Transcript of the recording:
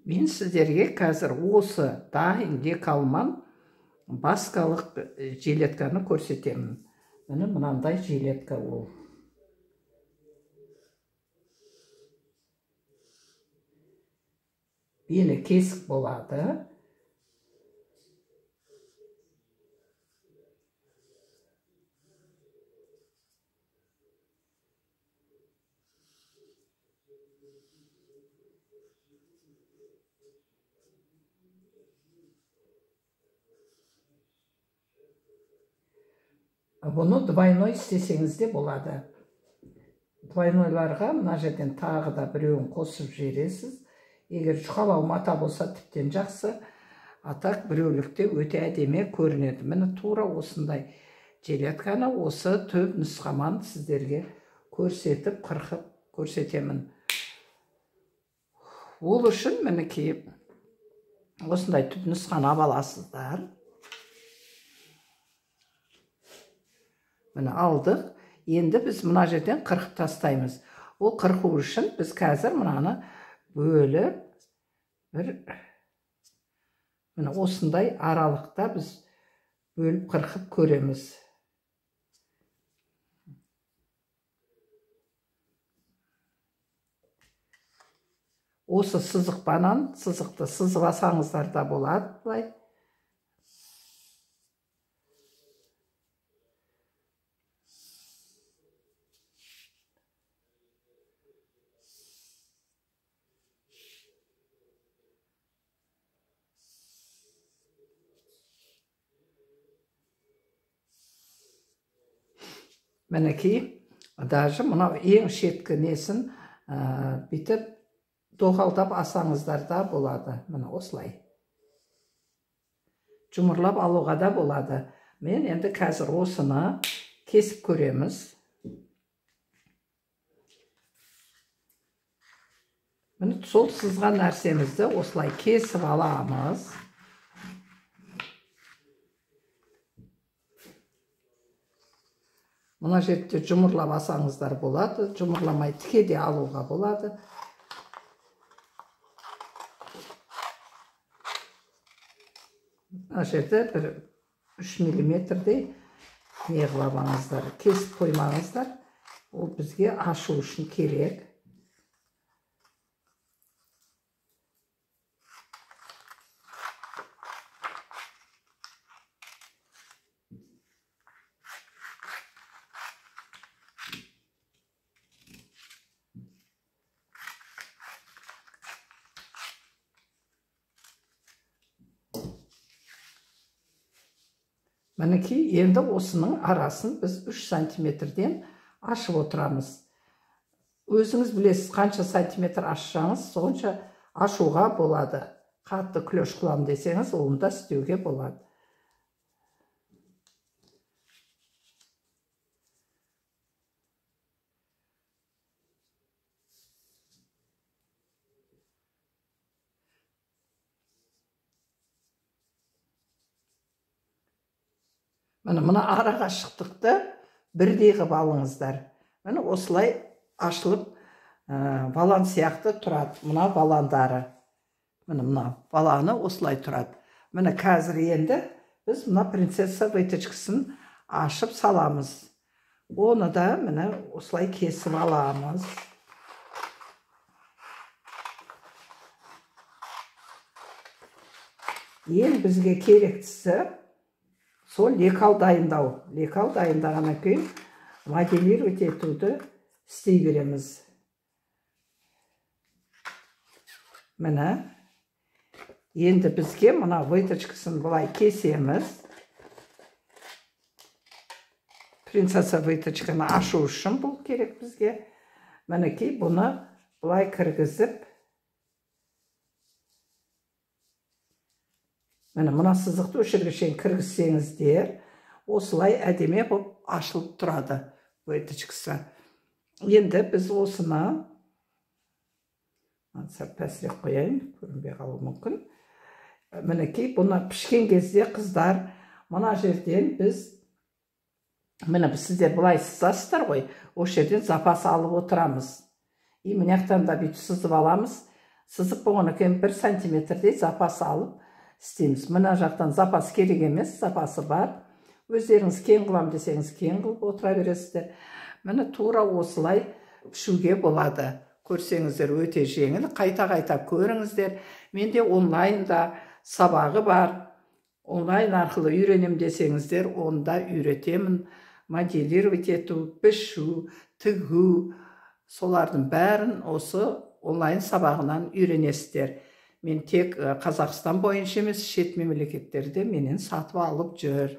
Мен сіздерге қазір осы дайын декалман баскалық жилетканы көрсетемін. Міне мынандай жилетка ол. Бені кесік болады. Бұны двойной істесеңіз де болады. Двойнойларға мына жерден тағы да біреуін қосып жібересіз. Егер жұқалау мата болса тіптен жақсы. Атақ біреулікте өте әдемі көрінеді. Міне тура осындай жилетканы осы төп нұсқаман сіздерге көрсетіп, қырқып көрсетемін. Ол үшін мінекей осындай түп нұсқаны аласыздар. Міне алдық. Енді біз мына жерден қырқып тастаймыз. Ол қырқу үшін біз қазір мынаны бөліп міне осындай аралықта біз бөліп қырқып көреміз. Осы сызықпанан сызықты сызып алсаңыздар да болады былай. Мінекей, даже мынау ең шеткі несін бүйтіп доғалдап асаңыздар да болады. Міне осылай. Жұмырлап алуға да болады. Мен енді қазір осыны кесіп көреміз. Міне сол сызған нәрсемізді осылай кесіп аламыз. Мына жерде жұмырлап асаңыздар болады, жұмырламай тіке де алуға болады. Мына жерде бір 3 миллиметрдей не қыламаңыздар, кесіп қоймаңыздар. Ол бізге ашу үшін керек. Мінекей, енді осының арасын біз 3 сантиметрден ашып отырамыз. Өзіңіз білесіз, қанша сантиметр ашсаңыз, сонша ашуға болады. Қатты клеш қылам десеңіз, оны да істеуге болады. Мына араға шықтықты бірдей қып алыңыздар. Міне осылай ашылып балан сияқты тұрады. Мына баландары. Мына баланы осылай тұрады. Міне қазір енді біз мына принцесса выточкасын ашып саламыз. Оны да міне осылай кесіп аламыз. Ең бізге керектісі сол лекал дайындау. Лекал дайындағаннан кейін моделировать етуді істей береміз. Міне енді бізге мына выточкасын былай кесеміз. Принцесса выточканы ашу үшін бұл керек бізге. Мінекей бұны былай кіргізіп, мына сызықты өшіргішен кіргізсеңіздер, осылай әдемі болып ашылып тұрады выточкасы. Енді біз осыны пәсірек қояйын, көрінбей қалуы мүмкін. Мінекей, бұны пішкен кезде қыздар, мына жерден біз, сіздер бұлай сызасыздар ғой, осы жерден запас алып отырамыз. Мынаяқтан да бүйтіп сызып аламыз. сызық болған екен 1 сантиметрдей запас алып істейміз. Мына жақтан запас керек емес, запасы бар. Өздеріңіз кең қылам десеңіз кең қылып отыра бересіздер. Міне тура осылай пішуге болады. Көрсеңіздер өте жеңіл, қайта-қайта көріңіздер. Менде онлайнда сабағы бар. Онлайн арқылы үйренем десеңіздер, онда үйретемін. Моделировать ету, пішу, тігу, солардың бәрін осы онлайн сабағынан үйренесіздер. Мен тек Қазақстан бойынша емес, шет мемлекеттерде менен сатып алып жүр.